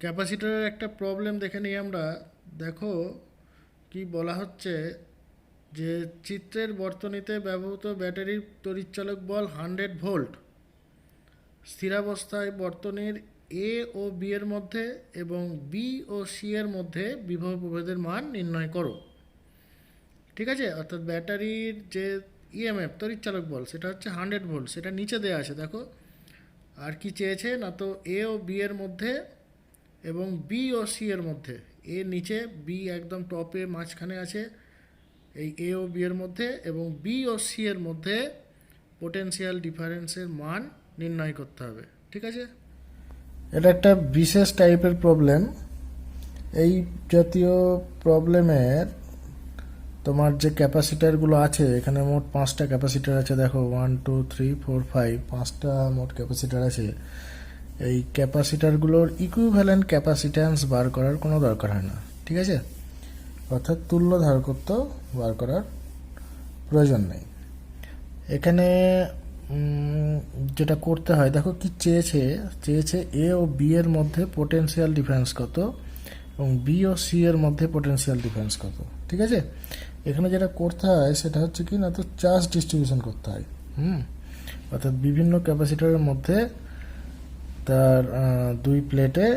ক্যাপাসিটরের একটা প্রবলেম দেখে নিই আমরা। দেখো কি বলা হচ্ছে যে চিত্রের বর্তনীতে ব্যবহৃত ব্যাটারির তড়িৎচালক বল 100 ভোল্ট স্থিরাবস্থায় বর্তনীর এ ও বি এর মধ্যে এবং বি ও সি এর মধ্যে বিভব প্রভেদের মান নির্ণয় করো। ঠিক আছে, অর্থাৎ ব্যাটারির যে ইএমএফ তড়িৎচালক বল সেটা হচ্ছে 100 ভোল্ট, সেটা নিচে দেওয়া আছে দেখো। আর কি চেয়েছে না তো এ ও বি এর মধ্যে এবং বি ও সি এর মধ্যে। এ নিচে, বি একদম টপে মাঝখানে আছে, এই এ ও বি এর মধ্যে এবং বি ও সি এর মধ্যে পোটেনশিয়াল ডিফারেন্সের মান নির্ণয় করতে হবে। ঠিক আছে, এটা একটা বিশেষ টাইপের প্রবলেম। এই জাতীয় প্রবলেমের তোমার যে ক্যাপাসিটারগুলো আছে, এখানে মোট 5টা ক্যাপাসিটার আছে দেখো, 1 2 3 4 5, 5টা মোট ক্যাপাসিটার আছে। এই ক্যাপাসিটারগুলোর ইকুইভ্যালেন্ট ক্যাপাসিট্যান্স বার করার কোনো দরকার হয় না। ঠিক আছে, অর্থাৎ তুল্য ধারকত্ব বার করার প্রয়োজন নেই এখানে। যেটা করতে হয় দেখো কি চেয়েছে, এ ও বি এর মধ্যে পোটেনশিয়াল ডিফারেন্স কত এবং বি ও সি এর মধ্যে পোটেনশিয়াল ডিফারেন্স কত। ঠিক আছে, এখানে যেটা করতে হয় সেটা হচ্ছে কি না তো চার্জ ডিস্ট্রিবিউশন করতে হয়। অর্থাৎ বিভিন্ন ক্যাপাসিটরের মধ্যে তার দুই প্লেটে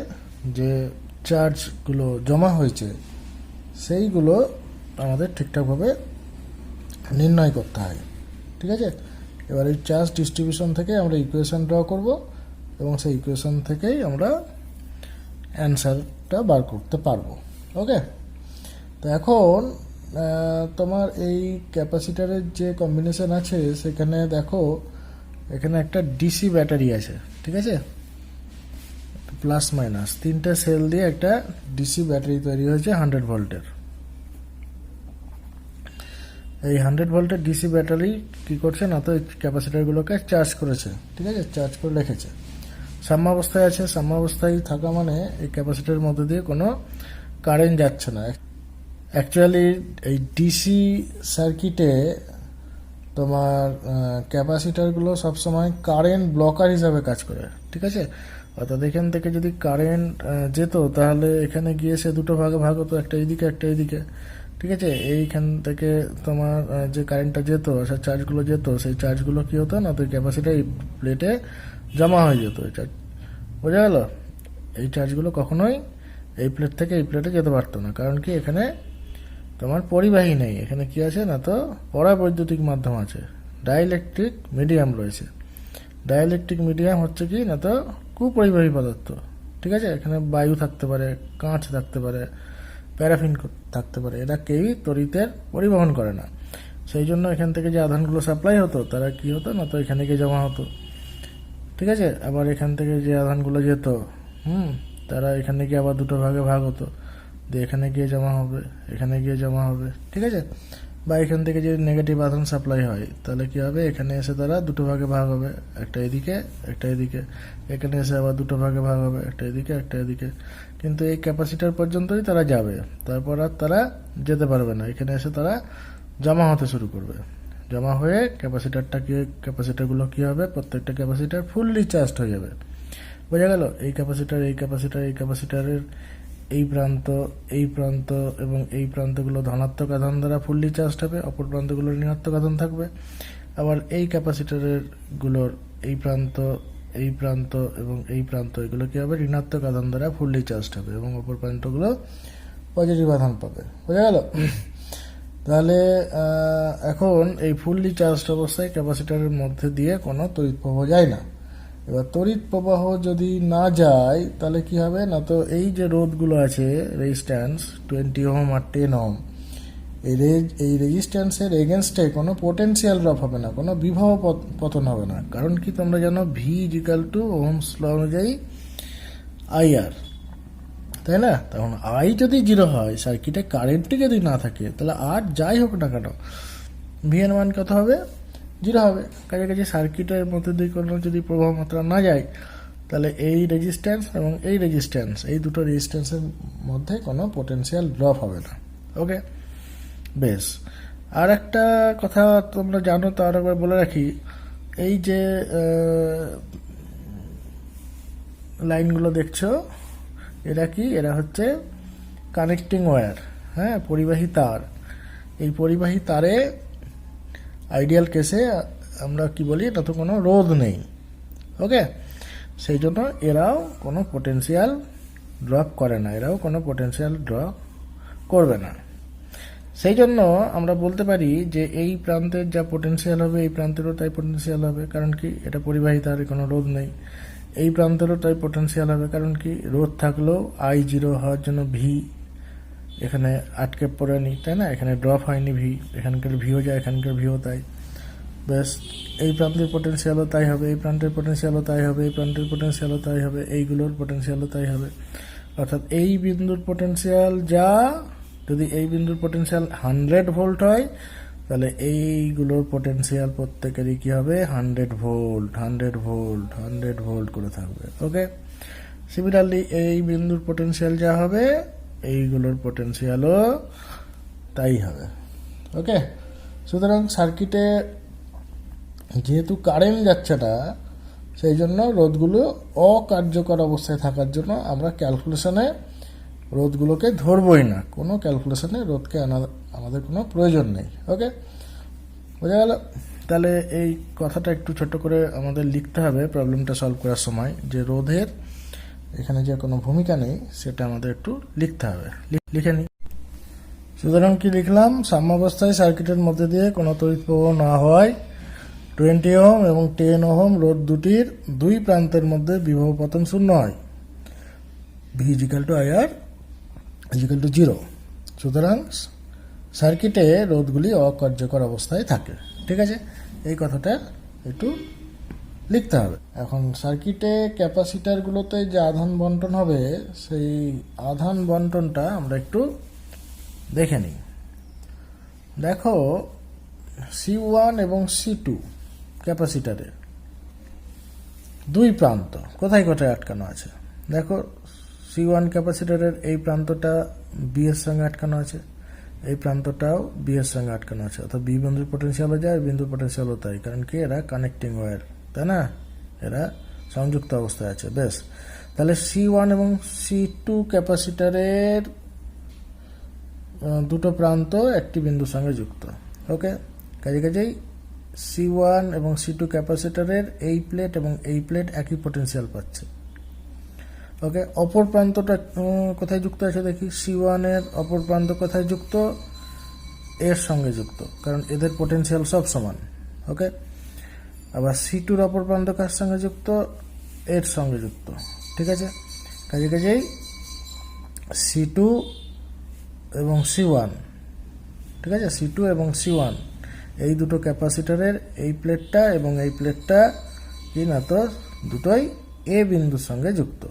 যে চার্জগুলো জমা হয়েছে সেইগুলো আমাদের ঠিকঠাকভাবে নির্ণয় করতে হয়। ঠিক আছে, এবার এই চার্জ ডিস্ট্রিবিউশন থেকে আমরা ইকুয়েশন ড্র করব এবং সেই ইকুয়েশন থেকেই আমরা অ্যান্সারটা বার করতে পারবো। ওকে, তো এখন তোমার এই ক্যাপাসিটারের যে কম্বিনেশন আছে সেখানে দেখো, এখানে একটা ডিসি ব্যাটারি আছে। ঠিক আছে, প্লাস মাইনাস 3টে সেল দিয়ে একটা ডিসি ব্যাটারি তৈরি হয়েছে 100 ভোল্টের। এই 100 ভোল্টের ডিসি ব্যাটারি কি করছে না তো ক্যাপাসিটারগুলোকে চার্জ করেছে। ঠিক আছে, চার্জ করে রেখেছে, সাম্যাবস্থায় আছে। সাম্যাবস্থায় থাকা মানে এই ক্যাপাসিটারের মধ্যে দিয়ে কোনো কারেন্ট যাচ্ছে না। অ্যাকচুয়ালি এই ডিসি সার্কিটে তোমার ক্যাপাসিটারগুলো সবসময় কারেন্ট ব্লকার হিসাবে কাজ করে। ঠিক আছে, অর্থাৎ এখান থেকে যদি কারেন্ট যেত তাহলে এখানে গিয়ে সে দুটো ভাগে ভাগ হতো, একটা এইদিকে একটা এইদিকে। ঠিক আছে, এইখান থেকে তোমার যে কারেন্টটা যেত, সেই চার্জগুলো যেত, সেই চার্জগুলো কী হতো না তো ক্যাপাসিটার এই প্লেটে জমা হয়ে যেত। এই চার্জ বোঝা গেল, এই চার্জগুলো কখনোই এই প্লেট থেকে এই প্লেটে যেতে পারতো না। কারণ কি, এখানে তোমার পরিবাহী নেই, এখানে কি আছে না তো পরাবৈদ্যুতিক মাধ্যম আছে, ডাইইলেকট্রিক মিডিয়াম রয়েছে। ডাইইলেকট্রিক মিডিয়াম হচ্ছে কি না তো কুপরিবাহী পদার্থ। ঠিক আছে, এখানে বায়ু থাকতে পারে, কাঁচ থাকতে পারে, প্যারাফিন থাকতে পারে, এরা কেউই তড়িতের পরিবহন করে না। সেই জন্য এখান থেকে যে আধানগুলো সাপ্লাই হতো তারা কি হতো না তো এখানে গিয়ে জমা হতো। ঠিক আছে, আবার এখান থেকে যে আধানগুলো যেত তারা এখানে গিয়ে আবার দুটো ভাগে ভাগ হতো, দিয়ে এখানে গিয়ে জমা হবে, এখানে গিয়ে জমা হবে। ঠিক আছে, বা এখান থেকে যদি নেগেটিভ আধান সাপ্লাই হয় তাহলে কি হবে, এখানে এসে তারা দুটো ভাগে ভাগ হবে, একটা এদিকে একটা এদিকে। এখানে এসে আবার দুটো ভাগে ভাগ হবে, একটা এদিকে একটা এদিকে। কিন্তু এই ক্যাপাসিটার পর্যন্তই তারা যাবে, তারপর আর তারা যেতে পারবে না। এখানে এসে তারা জমা হতে শুরু করবে, জমা হয়ে ক্যাপাসিটারগুলো কি হবে, প্রত্যেকটা ক্যাপাসিটার ফুললি চার্জড হয়ে যাবে। বোঝা গেল, এই ক্যাপাসিটার এই ক্যাপাসিটার এই ক্যাপাসিটারের এই প্রান্ত এই প্রান্ত এবং এই প্রান্তগুলো ধনাত্মক আধান দ্বারা ফুললি চার্জড হবে, অপর প্রান্তগুলোর ঋণাত্মক আধান থাকবে। আবার এই ক্যাপাসিটারের গুলোর এই প্রান্ত এই প্রান্ত এবং এই প্রান্ত এগুলো কি হবে, ঋণাত্মক আধান দ্বারা ফুললি চার্জড হবে এবং অপর প্রান্তগুলো পজিটিভ আধান পাবে। বোঝা গেল, তাহলে এখন এই ফুললি চার্জড অবস্থায় ক্যাপাসিটারের মধ্যে দিয়ে কোনো তড়িৎ প্রবাহ যায় না। এবার তড়িৎ প্রবাহ যদি না যায় তাহলে কি হবে না তো এই যে রোধগুলো আছে রেজিস্ট্যান্স 20 ওহম আর 10 ওহম, এই রেজিস্ট্যান্সের এগেনস্টে কোনো পোটেনশিয়াল ড্রপ হবে না, কোনো বিভব পতন হবে না। কারণ কি, তোমরা জানো V is equal two Ohm's law অনুযায়ী আইআর, তাই না? তখন আই যদি 0 হয়, সার্কিটে কারেন্টটি যদি না থাকে, তাহলে আর যাই হোক না কেন ভি এর মান কত হবে, 0 হবে। কাছাকাছি সার্কিটের মধ্যে দিয়ে কোনো যদি প্রবাহ মাত্রা না যায় তাহলে এই রেজিস্ট্যান্স এবং এই রেজিস্ট্যান্স, এই দুটো রেজিস্ট্যান্সের মধ্যে কোনো পোটেনশিয়াল ড্রপ হবে না। ওকে, বেশ। আর একটা কথা তোমরা জানো, তার একবার বলে রাখি, এই যে লাইনগুলো দেখছো এরা কি, এরা হচ্ছে কানেক্টিং ওয়্যার, হ্যাঁ, পরিবাহী তার। এই পরিবাহী তারে আইডিয়াল কেসে আমরা কি বলি, এটা তো কোনো রোধ নেই, ওকে। সেই জন্য এরাও কোনো পোটেনশিয়াল ড্রপ করে না, এরাও কোনো পোটেনশিয়াল ড্রপ করবে না। সেই জন্য আমরা বলতে পারি যে এই প্রান্তের যা পোটেনশিয়াল হবে এই প্রান্তেরও তাই পোটেনশিয়াল হবে, কারণ কি এটা পরিবাহী তার, কোনো রোধ নেই। এই প্রান্তেরও তাই পোটেনশিয়াল হবে, কারণ কি রোধ থাকলেও I0 হওয়ার জন্য ভি এখানে আটকে পড়েনি, তাই না, এখানে ড্রপ হয়নি ভি, এখানকার ভিও যায়, এখানকার ভিও তাই। ব্যাস, এই প্রান্তের পোটেনশিয়ালও তাই হবে, এই প্রান্তের পোটেনশিয়ালও তাই হবে, এই প্রান্তের পোটেনশিয়ালও তাই হবে, এইগুলোর পোটেনশিয়ালও তাই হবে। অর্থাৎ এই বিন্দুর পোটেনশিয়াল যা, যদি এই বিন্দুর পোটেনশিয়াল 100 ভোল্ট হয়, তাহলে এইগুলোর পোটেনশিয়াল প্রত্যেকেরই কি হবে, 100 ভোল্ট 100 ভোল্ট 100 ভোল্ট করে থাকবে, ওকে। সিমিলারলি এই বিন্দুর পোটেনশিয়াল যা হবে, এইগুলোর পোটেনশিয়ালও তাই হবে, ওকে। সুতরাং সার্কিটে যেহেতু কারেন্ট যাচ্ছে না, সেই জন্য রোধগুলো অকার্যকর অবস্থায় থাকার জন্য আমরা ক্যালকুলেশনে রোধগুলোকে ধরবই না, কোনো ক্যালকুলেশনে রোধকে আমাদের কোনো প্রয়োজন নেই, ওকে, বোঝা গেল। তাহলে এই কথাটা একটু ছোট করে আমাদের লিখতে হবে প্রবলেমটা সলভ করার সময়, যে রোধের এখানে যে কোনো ভূমিকা নেই সেটা আমাদের একটু লিখতে হবে, লিখে নিই। সুতরাং কি লিখলাম, সাম্যাবস্থায় সার্কিটের মধ্যে দিয়ে কোনো তড়িৎ প্রবাহ না হওয়ায় 20 ওহম এবং 10 ওহম রোধ দুটির দুই প্রান্তের মধ্যে বিভব পতন শূন্য হয়, V = IR = 0। সুতরাং সার্কিটে রোধগুলি অকার্যকর অবস্থায় থাকে, ঠিক আছে। এই কথাটা একটু লিখতে হবে। এখন সার্কিটে ক্যাপাসিটারগুলোতে যে আধান বন্টন হবে, সেই আধান বন্টনটা আমরা একটু দেখে নিই। দেখো, C1 এবং C2 ক্যাপাসিটারের দুই প্রান্ত কোথায় কোথায় আটকানো আছে। দেখো, C1 ক্যাপাসিটারের এই প্রান্তটা বি এর সঙ্গে আটকানো আছে, এই প্রান্তটাও বি এর সঙ্গে আটকানো আছে, অর্থাৎ বি বিন্দুর পোটেনশিয়ালও যায়, বিন্দুর পোটেনশিয়ালও তাই, কারণ কি এরা কানেক্টিং ওয়্যার, তাই না, এরা সংযুক্ত অবস্থায় আছে। বেশ, তাহলে C1 এবং C2 ক্যাপাসিটারের দুটো প্রান্ত একটি বিন্দুর সঙ্গে যুক্ত, ওকে। কাজেই C1 এবং C2 ক্যাপাসিটারের এই প্লেট এবং এই প্লেট একই পোটেনশিয়াল পাচ্ছে, ওকে। অপর প্রান্তটা কোথায় যুক্ত আছে দেখি, C1 এর অপর প্রান্ত কোথায় যুক্ত, এর সঙ্গে যুক্ত, কারণ এদের পোটেনশিয়াল সব সমান, ওকে। আবার C2 অপর প্রান্ত কার সঙ্গে যুক্ত, এর সঙ্গে যুক্ত, ঠিক আছে। কাজেই C2 এবং C1, ঠিক আছে, C2 এবং C1 এই দুটো ক্যাপাসিটারের এই প্লেটটা এবং এই প্লেটটা কি না, তো দুটোই এ বিন্দুর সঙ্গে যুক্ত,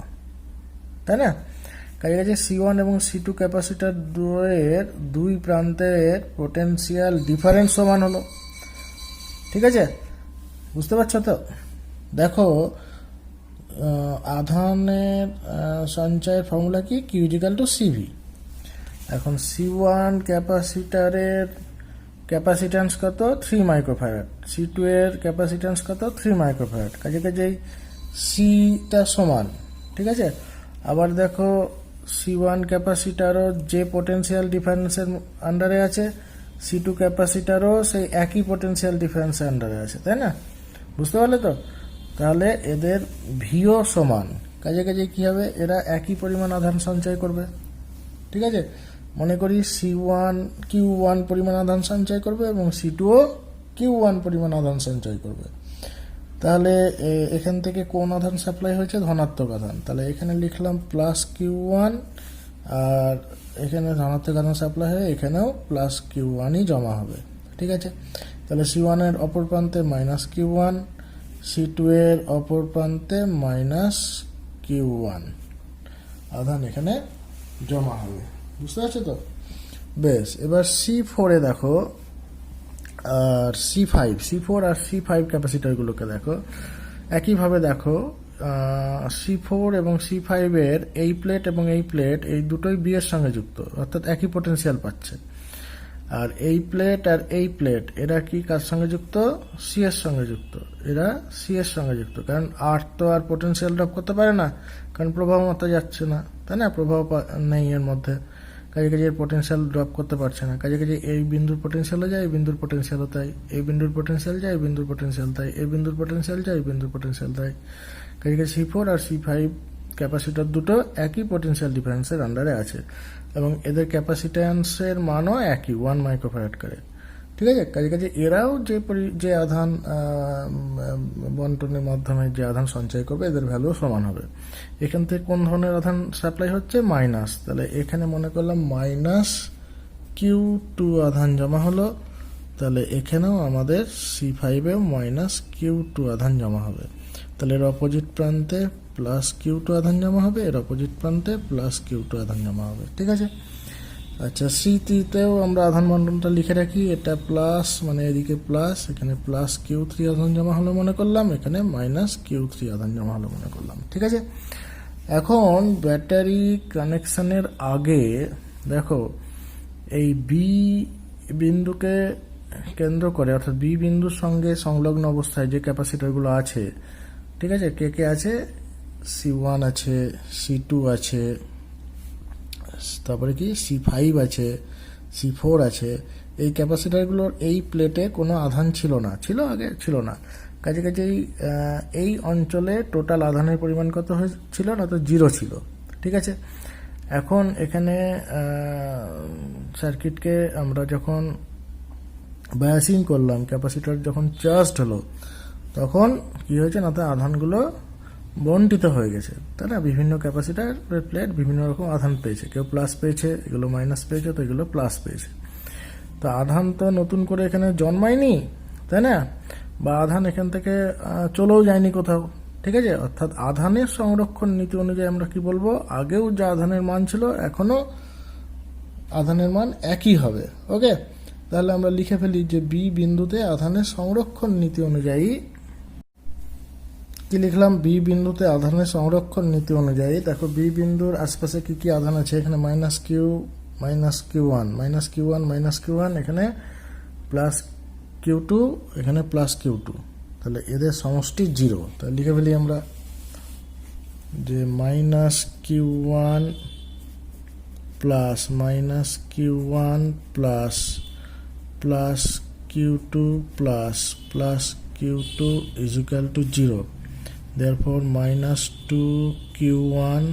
তাই না। কাজে C1 এবং C2 ক্যাপাসিটার দুয়ের দুই প্রান্তের পোটেনশিয়াল ডিফারেন্স সমান হলো, ঠিক আছে, বুঝতে পারছো তো। দেখো, আধানের সঞ্চয়ের ফর্মুলা কি, Q = CV। এখন C1 ক্যাপাসিটারের ক্যাপাসিট্যান্স কত, 3 মাইক্রোফ্যারাড, C2 এর ক্যাপাসিট্যান্স কত, 3 মাইক্রোফ্যারাড, কাজেই সিটা সমান, ঠিক আছে। আবার দেখো, C1 ক্যাপাসিটারও যে পোটেনশিয়াল ডিফারেন্সের আন্ডারে আছে, C2 ক্যাপাসিটারও সেই একই পোটেনশিয়াল ডিফারেন্সের আন্ডারে আছে, তাই না, বুঝতে পারলে তো। তাহলে এদের ভিও সমান, কাজে কি হবে, এরা একই পরিমাণ আধান সঞ্চয় করবে, ঠিক আছে। মনে করি C1 Q1 পরিমাণ আধান সঞ্চয় করবে এবং C2ও Q1 পরিমাণ আধান সঞ্চয় করবে। তাহলে এখান থেকে কোন আধান সাপ্লাই হয়েছে, ধনাত্মক আধান, তাহলে এখানে লিখলাম +Q1, আর এখানে ধনাত্মক আধান সাপ্লাই হয়ে এখানেও +Q1ই জমা হবে, ঠিক আছে। তাহলে C1 এর অপর প্রান্তে -Q1, C2 এর অপর প্রান্তে -Q1 আধান এখানে জমা হবে, বুঝতে পারছো তো। বেশ, এবার C4 এ দেখো, আর C4 আর C5 ক্যাপাসিটারগুলোকে দেখো, একইভাবে দেখো, C4 এবং C5 এর এই প্লেট এবং এই প্লেট এই দুটোই বি এর সঙ্গে যুক্ত, অর্থাৎ একই পোটেনশিয়াল পাচ্ছে। আর এই প্লেট আর এই প্লেট এরা কি কার সঙ্গে যুক্ত? সি এর সঙ্গে যুক্ত। এরা সি এর সঙ্গে যুক্ত, কারণ আর তো আর পোটেনশিয়াল ড্রপ করতে পারে না, কারণ প্রভাব মতো যাচ্ছে না, তাই না? প্রভাব নেই এর মধ্যে, কাজে কাজে এর পোটেনশিয়াল ড্রপ করতে পারছে না। কাজে কাজে এই বিন্দুর পোটেনশিয়ালও যায়, এই বিন্দুর পোটেনশিয়ালও তাই, এই বিন্দুর পোটেনশিয়াল যায়, এই বিন্দুর পোটেনশিয়াল তাই, এই বিন্দুর পোটেনশিয়াল যায়, এই বিন্দুর পোটেনশিয়াল তাই। কাজে কাজে C4 আর C5 ক্যাপাসিটর দুটো একই পোটেনশিয়াল ডিফারেন্সের আন্ডারে আছে, এবং এদের ক্যাপাসিট্যান্সের মানও একই 1 মাইক্রোফ্যারাড করে। ঠিক আছে, কাজে কাজে এরাও যে আধান বন্টনের মাধ্যমে যে আধান সঞ্চয় করবে, এদের ভ্যালু সমান হবে। এখান থেকে কোন ধরনের আধান সাপ্লাই হচ্ছে? মাইনাস। তাহলে এখানে মনে করলাম -Q2 আধান জমা হলো, তাহলে এখানেও আমাদের C5এও -Q2 আধান জমা হবে। তাহলে এর অপোজিট প্রান্তে +Q2 আধান জমা হবে, এর অপোজিট প্রান্তে +Q2 আধান জমা হবে। ঠিক আছে, আচ্ছা C3তেও আমরা আধান বন্টনটা লিখে রাখি। এটা প্লাস, মানে এদিকে প্লাস, এখানে +Q3 আধান জমা হলো মনে করলাম, এখানে -Q3 আধান জমা হলো মনে করলাম। ঠিক আছে, এখন ব্যাটারি কানেকশনের আগে দেখো এই বি বিন্দুকে কেন্দ্র করে, অর্থাৎ বি বিন্দুর সঙ্গে সংলগ্ন অবস্থায় যে ক্যাপাসিটরগুলো আছে, ঠিক আছে, কে কে আছে? C1 আছে, C2 আছে, তারপরে কি C5 আছে, C4 আছে। এই ক্যাপাসিটরগুলোর এই প্লেটে কোনো আধান ছিল না, ছিল আগে ছিল না। কাজে কাজেই এই অঞ্চলে টোটাল আধানের পরিমাণ কত ছিল না? তো 0 ছিল। ঠিক আছে, এখন এখানে সার্কিটকে আমরা যখন বায়াসিং করলাম, ক্যাপাসিটর যখন চার্জড হলো, তখন কি হয়েছে না? তো আধানগুলো বন্টিত হয়ে গেছে, তাই না? বিভিন্ন ক্যাপাসিটার প্লেট বিভিন্ন রকম আধান পেয়েছে, কেউ প্লাস পেয়েছে, এগুলো মাইনাস পেয়েছে, তো এগুলো প্লাস পেয়েছে। তো আধান তো নতুন করে এখানে জন্মায়নি, তাই না? বা আধান এখান থেকে চলেও যায়নি কোথাও। ঠিক আছে, অর্থাৎ আধানের সংরক্ষণ নীতি অনুযায়ী আমরা কি বলবো? আগেও যা আধানের মান ছিল এখনো আধানের মান একই হবে। ওকে, তাহলে আমরা লিখে ফেলি যে বি বিন্দুতে আধানের সংরক্ষণ নীতি অনুযায়ী কি লিখলাম? বি বিন্দুতে আধানের সংরক্ষণ নীতি অনুযায়ী দেখো বি বিন্দুর আশপাশে কি কি আধান আছে। এখানে -Q1, এখানে +Q2, এখানে +Q2, তাহলে এদের সমষ্টি 0। তাহলে লিখে ফেলি আমরা যে -Q1 plus Q2 +Q2 = 0। Therefore -2Q1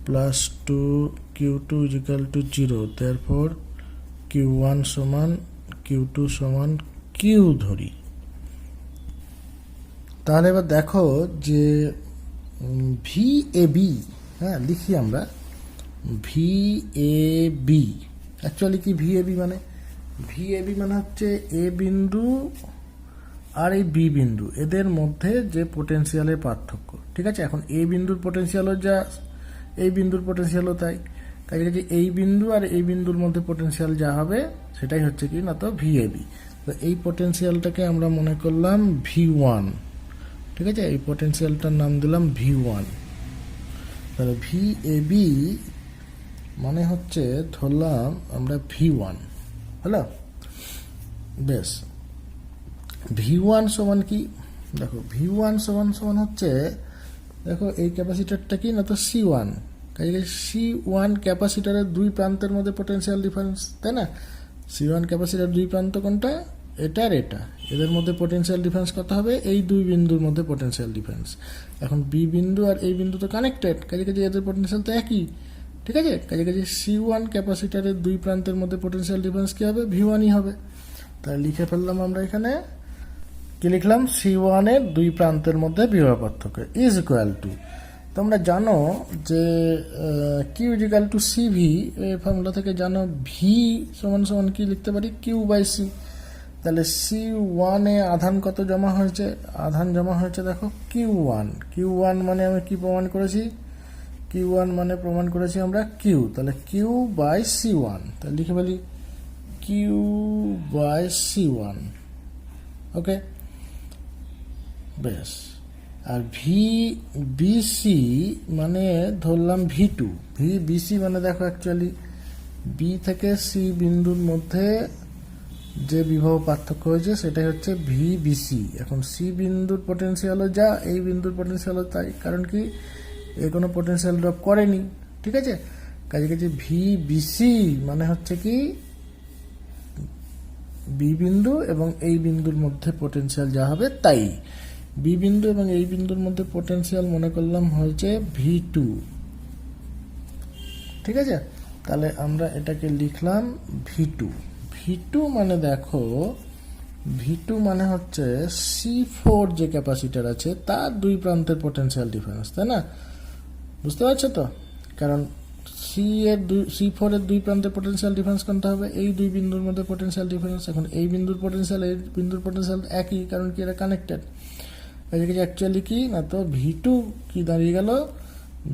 + 2Q2 = 0। Therefore Q1 সমান Q2 সমান Q ধরি। তাহলে এবার দেখো যে VAB, হ্যাঁ লিখি আমরা VAB। অ্যাকচুয়ালি কি VAB মানে? VAB মানে হচ্ছে এ বিন্দু আর এই বি বিন্দু এদের মধ্যে যে পোটেনশিয়ালের পার্থক্য। ঠিক আছে, এখন এই বিন্দুর পোটেনশিয়ালও যা এই বিন্দুর পোটেনশিয়ালও তাই, কাজে কাজে এই বিন্দু আর এই বিন্দুর মধ্যে পোটেনশিয়াল যা হবে সেটাই হচ্ছে কি না? তো VAB। তো এই পোটেনশিয়ালটাকে আমরা মনে করলাম V1। ঠিক আছে, এই পোটেনশিয়ালটার নাম দিলাম V1। তাহলে VAB মানে হচ্ছে ধরলাম আমরা V1, হলো? বেশ, V1 সমান কি? দেখো V1 সমান হচ্ছে, দেখো এই ক্যাপাসিটরটা কি না? তো C1, কাজে C1 ক্যাপাসিটরের দুই প্রান্তের মধ্যে পোটেনশিয়াল ডিফারেন্স, তাই না? C1 ক্যাপাসিটর দুই প্রান্ত কোনটা? এটা আর এটা, এদের মধ্যে পোটেনশিয়াল ডিফারেন্স কত হবে? এই দুই বিন্দুর মধ্যে পোটেনশিয়াল ডিফারেন্স। এখন বি বিন্দু আর এই বিন্দু তো কানেক্টেড, কাজে কাজে এদের পোটেনশিয়াল তো একই। ঠিক আছে, কাজে কাজে C1 ক্যাপাসিটরের দুই প্রান্তের মধ্যে পোটেনশিয়াল ডিফারেন্স কি হবে? V1ই হবে। তাহলে লিখে ফেললাম আমরা এখানে কি লিখলাম? C1 এর দুই প্রান্তের মধ্যে বিভব পার্থক্য = তোমরা জানো যে Q = CV, এই ফর্মুলা থেকে জানো V সমান কি লিখতে পারি? Q/C। তাহলে C1 এ আধান কত জমা হয়েছে? আধান জমা হয়েছে দেখো Q1 মানে আমি কি প্রমাণ করেছি? Q1 মানে প্রমাণ করেছি আমরা Q। তাহলে Q/C1, তাহলে লিখে ফেলি Q/C1। ওকে, বেশ। আর VBC মানে ধরলাম V2। VBC মানে দেখো অ্যাকচুয়ালি বি থেকে সি বিন্দুর মধ্যে যে বিভব পার্থক্য হয়েছে সেটাই হচ্ছে ভিবিসি। এখন সি বিন্দুর পোটেনশিয়ালও যা, এই বিন্দুর পোটেনশিয়ালও তাই, কারণ কি এ কোনো পোটেনশিয়াল ড্রপ করেনি, ঠিক আছে। কাজে কাজে ভিবিসি মানে হচ্ছে কি বি বিন্দু এবং এই বিন্দুর মধ্যে পোটেনশিয়াল যা হবে তাই। বি বিন্দু এবং এই বিন্দুর মধ্যে পোটেনশিয়াল মনে করলাম হয়েছে V2, ঠিক আছে। তাহলে আমরা এটাকে লিখলাম V2। V2 মানে দেখো, V2 মানে হচ্ছে C4 যে ক্যাপাসিটার আছে তার দুই প্রান্তের পোটেনশিয়াল ডিফারেন্স, তাই না? বুঝতে পারছো তো? কারণ C4 এর দুই প্রান্তের পোটেনশিয়াল ডিফারেন্স কোনটা হবে? এই দুই বিন্দুর মধ্যে পোটেনশিয়াল ডিফারেন্স। এখন এই বিন্দুর পোটেনশিয়াল এই বিন্দুর পোটেনশিয়াল একই, কারণ কি এরা কানেক্টেড। অ্যাকচুয়ালি কি না, তো V2 কি দাঁড়িয়ে গেল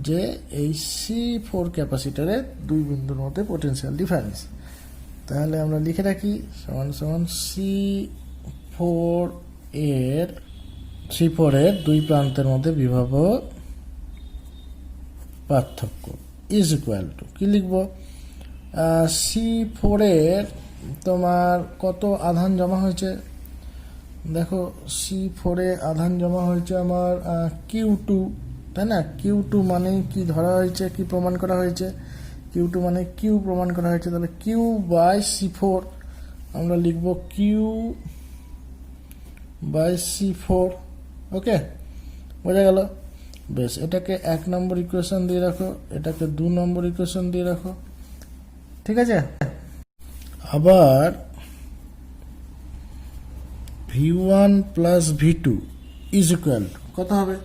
যে এই C4 ক্যাপাসিটারের দুই বিন্দুর মধ্যে পোটেনশিয়াল ডিফারেন্স। তাহলে আমরা লিখে রাখি সমান সমান C4 এর দুই প্রান্তের মধ্যে বিভব পার্থক্য ইজ ইকুয়াল টু, কি লিখবো, C4 এর তোমার কত আধান জমা হয়েছে, দেখো C4 এ আধান জমা হয়েছে আমার Q2, তাই না? Q2 মানে কি ধরা হয়েছে, কি প্রমাণ করা হয়েছে, Q2 মানে Q প্রমাণ করা হয়েছে। তাহলে Q বাই C4 আমরা লিখবো Q বাই C4। ওকে, বোঝা গেল? বেশ, এটাকে 1 নম্বর ইকুয়েশন দিয়ে রাখো, এটাকে 2 নম্বর ইকুয়েশন দিয়ে রাখো, ঠিক আছে। আবার V1 plus V2 is equal two কত হবে?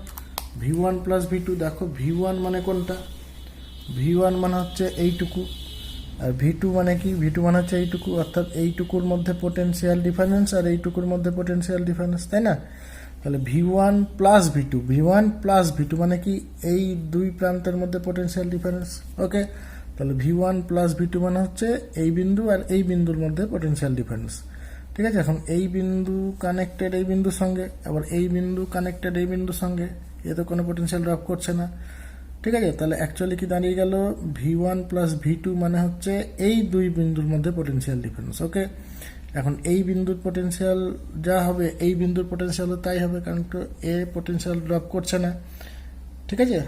V1 প্লাস V2, দেখো V1 মানে কোনটা, V1 মানে হচ্ছে এইটুকু, আর V2 মানে কি, V2 মানে হচ্ছে এইটুকু, অর্থাৎ এইটুকুর মধ্যে পোটেনশিয়াল ডিফারেন্স আর এইটুকুর মধ্যে পোটেনশিয়াল ডিফারেন্স, তাই না? তাহলে V1 প্লাস V2 মানে কি এই দুই প্রান্তের মধ্যে পোটেনশিয়াল ডিফারেন্স। ওকে, তাহলে V1 প্লাস V2 মানে হচ্ছে এই বিন্দু আর এই বিন্দুর মধ্যে পোটেনশিয়াল ডিফারেন্স, ঠিক আছে। এখন এই বিন্দু কানেক্টেড এই বিন্দুর সঙ্গে, আবার এই বিন্দু কানেক্টেড এই বিন্দুর সঙ্গে, এ তো কোনো পোটেনশিয়াল ড্রপ করছে না, ঠিক আছে। তাহলে অ্যাকচুয়ালি কি দাঁড়িয়ে গেল, V1 প্লাস V2 মানে হচ্ছে এই দুই বিন্দুর মধ্যে পোটেনশিয়াল ডিফারেন্স। ওকে, এখন এই বিন্দুর পোটেনশিয়াল যা হবে এই বিন্দুর পোটেনশিয়ালও তাই হবে, কারণ তো এ পোটেনশিয়াল ড্রপ করছে না, ঠিক আছে।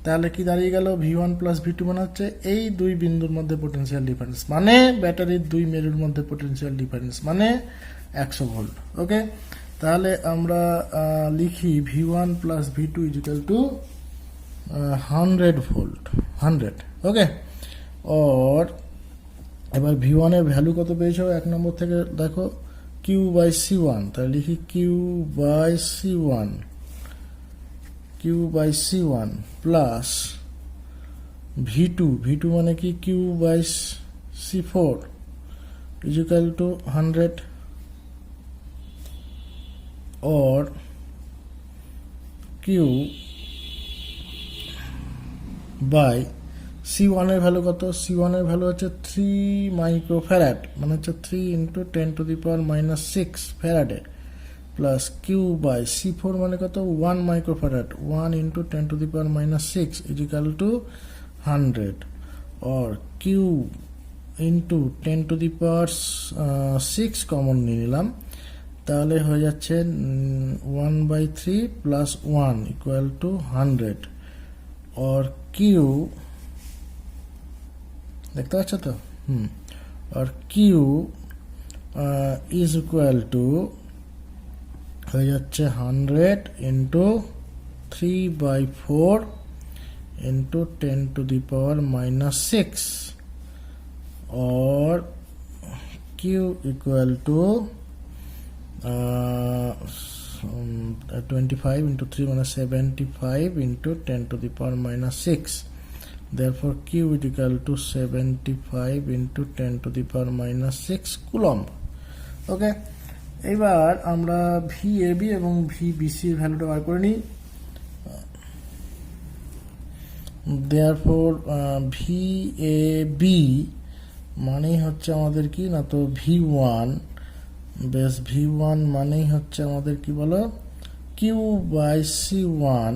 তাহলে কি দাঁড়িয়ে গেল, V1 প্লাস V2 মানে হচ্ছে এই দুই বিন্দুর মধ্যে পোটেনশিয়াল ডিফারেন্স, মানে ব্যাটারির দুই মেরুর মধ্যে পোটেনশিয়াল ডিফারেন্স মানে 100 ভোল্ট। ওকে, তাহলে আমরা লিখি V1 plus V2 is equal to 100 volt, 100। ওকে, और এবার V1 এর ভ্যালু কত পেয়েছো 1 নম্বর থেকে দেখো, Q বাই C1, তাহলে লিখি Q by C1 plus V2 মানে কি Q by C4 is equal to 100, और Q বাই C1 এর ভ্যালু কত, C1 এর ভ্যালু হচ্ছে 3 মাইক্রোফ্যারাড, মানে হচ্ছে 3 ইন্টু 10⁻⁻6 ফ্যারাডে, প্লাস Q বাই C4 মানে কত 1 microfarad, 1 into 10⁻⁻6 is equal to 100, और Q ইন্টু 10⁻6 কমন নিয়ে নিলাম, তাহলে হয়ে যাচ্ছে 1/3 প্লাস 1 ইকুয়াল টু 100, और Q দেখতে পাচ্ছ তো, और Q ইজ ইকুয়াল টু হয়ে যাচ্ছে 100 ইন্টু 3/4 ইন্টু 10⁻⁻6, और Q इक्वल टू 25 into 3 মানে 75 into 10⁻⁻6, therefore Q is equal to 75 into 10⁻⁻6 coulomb. Okay, এবার আমরা VAB এবং VBC এর ভ্যালুটা বার করে নিই। therefore VAB মানেই হচ্ছে আমাদের কি না, তো V1 বেস V1 মানেই হচ্ছে আমাদের কি বলো Q বাই C1,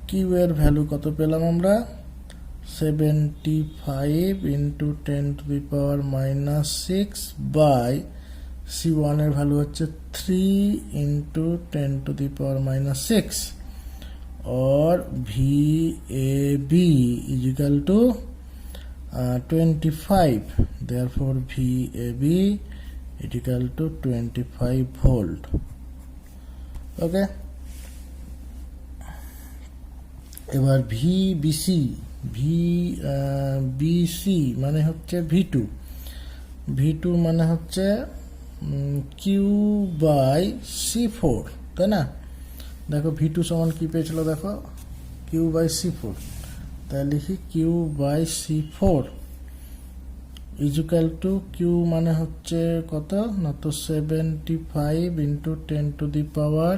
Q এর ভ্যালু কত পেলাম আমরা 75 into 10 to the power -6 by C1 এর ভ্যালু হচ্ছে 3 ইন্টু 10 টু দি পাওয়ার -6 और VAB is equal to 25. Therefore VAB is equal to 25 volt. Okay. এবার VBC মানে হচ্ছে V2 মানে হচ্ছে Q বাই C4, তাই না? দেখো V2 সমান কি পেয়েছিল, দেখো Q বাই C4, তাই লিখি Q by C4 is equal to Q মানে হচ্ছে কত না, তো 75 into 10 to the power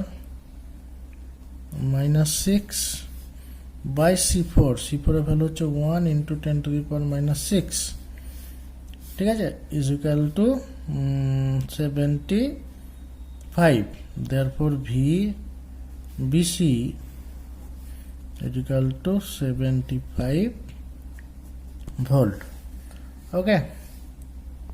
-6 by C4 এর ভ্যালু হচ্ছে 1 ইন্টু 10 টু দি পাওয়ার -6, ঠিক আছে, is equal to 75. Therefore VBC is equal to 75 volt. Okay.